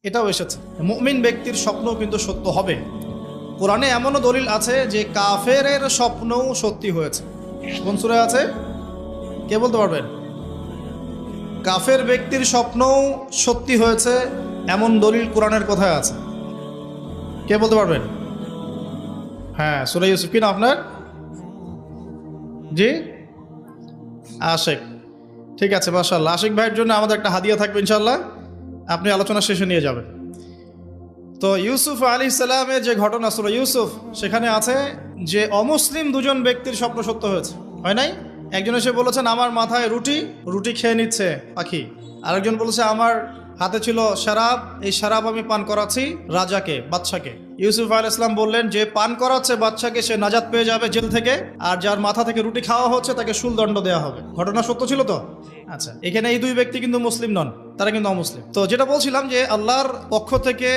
এটাও এসেছে। মুমিন ব্যক্তির স্বপ্ন কিন্তু সত্য হবে। কোরআনে এমনও দলিল আছে যে কাফেরের স্বপ্নও সত্যি হয়েছে। কোন সূরায় আছে কে বলতে পারবেন? কাফের ব্যক্তির স্বপ্নও সত্যি হয়েছে এমন দলিল কোরআনের কোথায় আছে? কে বলতে পারবেন? হ্যাঁ, সূরা ইউসুফ। কি না আপনার? জি, আশিক। ঠিক আছে, মাশাআল্লাহ। আশিক ভাইয়ের জন্য আমাদের একটা হাদিয়া থাকবে ইনশাআল্লাহ, আপনি আলোচনা শেষে নিয়ে যাবেন। তো ইউসুফ আলাইহিস সালামের যে ঘটনা সূরা ইউসুফ, সেখানে আছে যে অমুসলিম দুজন ব্যক্তির স্বপ্ন সত্য হয়েছে, হয় নাই? একজন এসে বলেছেন আমার মাথায় রুটি, রুটি খেয়ে নিচ্ছে পাখি। আরেকজন বলেছে আমার হাতে ছিল শরাব, এই শরাব আমি পান করাচ্ছি রাজাকে, বাদশাকে। ইউসুফ আলাইহিস সালাম বললেন যে পান করাচ্ছে বাদশাকে সে নাজাত পেয়ে যাবে জেল থেকে, আর যার মাথা থেকে রুটি খাওয়া হচ্ছে তাকে শুলদণ্ড দেওয়া হবে। ঘটনা সত্য ছিল তো? আচ্ছা, এখানে এই দুই ব্যক্তি কিন্তু মুসলিম নন, তারা কিন্তু অমুসলিম। তো যেটা বলছিলাম যে আল্লাহর পক্ষ থেকে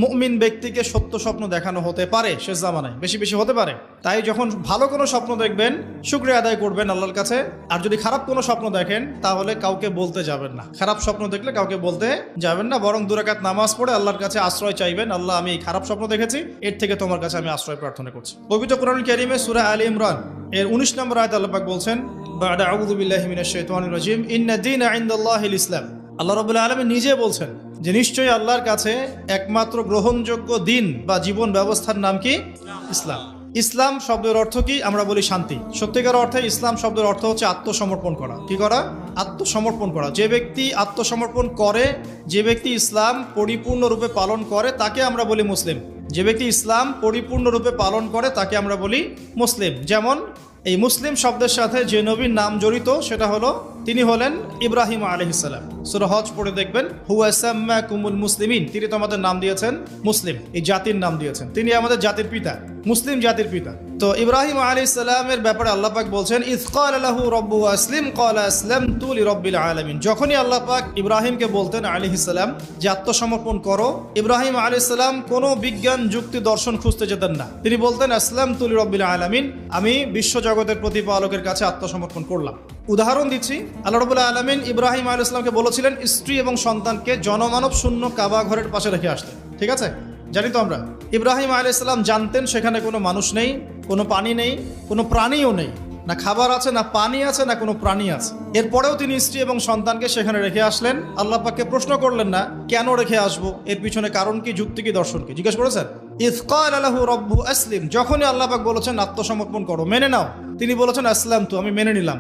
মুমিন ব্যক্তিকে সত্য স্বপ্ন দেখানো হতে পারে শেষ জামানায়, বেশি বেশি হতে পারে। তাই যখন ভালো কোনো স্বপ্ন দেখবেন শুকরিয়া আদায় করবেন আল্লাহর কাছে। আর যদি খারাপ কোনো স্বপ্ন দেখেন তাহলে কাউকে বলতে যাবেন না। খারাপ স্বপ্ন দেখলে কাউকে বলতে যাবেন না, বরং 2 রাকাত নামাজ পড়ে আল্লাহর কাছে আশ্রয় চাইবেন। আল্লাহ, আমি এই খারাপ স্বপ্ন দেখেছি, এর থেকে তোমার কাছে আমি আশ্রয় প্রার্থনা করছি। পবিত্র কোরআন কারীমে সূরা আলে ইমরান এর 19 নম্বর আয়াতে আল্লাহ পাক বলছেন, বা'দা আউযু বিল্লাহি মিনাশ শাইতানির রাজীম, ইন্না দীনা ইনদাল্লাহিল ইসলাম। আল্লাহ রাব্বুল আলামিন নিজে বলছেন যে নিশ্চয়ই আল্লাহর কাছে একমাত্র গ্রহণযোগ্য দিন বা জীবন ব্যবস্থার নাম কি? ইসলাম। ইসলাম শব্দের অর্থ কি? আমরা বলি শান্তি। সত্যিকার অর্থে ইসলাম শব্দের অর্থ হচ্ছে আত্মসমর্পণ করা। কি করা? আত্মসমর্পণ করা। যে ব্যক্তি আত্মসমর্পণ করে, যে ব্যক্তি ইসলাম পরিপূর্ণরূপে পালন করে, তাকে আমরা বলি মুসলিম। যে ব্যক্তি ইসলাম পরিপূর্ণরূপে পালন করে তাকে আমরা বলি মুসলিম। যেমন এই মুসলিম শব্দের সাথে যে নবীর নাম জড়িত সেটা হলো, তিনি হলেন ইব্রাহিম আলাইহিস সালাম। সূরা হজ পড়ে দেখবেন, হুয়া সাম্মাকুমুল মুসলিমিন, তিনি তোমাদের নাম দিয়েছেন মুসলিম, এই জাতির নাম দিয়েছেন। তিনি আমাদের জাতির পিতা, মুসলিম জাতির পিতা। তো ইব্রাহিম আলাইহিস সালামের ব্যাপারে আল্লাহ পাক বলছেন, ইয ক্বালা লাহু রাব্বুহু আসলিম ক্বালা আসলামতু লিরাব্বিল আলামিন। যখনই আল্লাহ পাক ইব্রাহিমকে বলতেন আলাইহিস সালাম যে আত্মসমর্পণ করো, ইব্রাহিম আলাইহিস সালাম কোনো বিজ্ঞান যুক্তি দর্শন খুঁজতে যেতেন না। তিনি বলতেন আসলামতু লিরাব্বিল আলামিন, আমি বিশ্বজগতের প্রতিপালকের কাছে আত্মসমর্পণ করলাম। উদাহরণ দিচ্ছি, আল্লাহ রাব্বুল আলামিন ইব্রাহিম আলাইহিস সালামকে বলেছিলেন স্ত্রী এবং সন্তানকে জনমানব শূন্য কাবা ঘরের পাশে রেখে আসতে। ঠিক আছে, জানি তো আমরা। ইব্রাহিম আলাইহিস সালাম জানতেন সেখানে কোনো মানুষ নেই, কোনো পানি নেই, কোনো প্রাণীও নেই, না খাবার আছে, না পানি আছে, না কোনো প্রাণী আছে। এরপরেও তিনি স্ত্রী এবং সন্তানকে সেখানে রেখে আসলেন। আল্লাহ পাককে প্রশ্ন করলেন না কেন রেখে আসবো, এর পিছনে কারণ কি, যুক্তি কি, দর্শন কি, জিজ্ঞেস করেছেন? ইয ক্বালা লাহু রাব্বুহু আসলিম, যখনই আল্লাহ পাক বলেছেন আত্মসমর্পণ করো, মেনে নাও, তিনি বলেছেন আসলামতু, আমি মেনে নিলাম।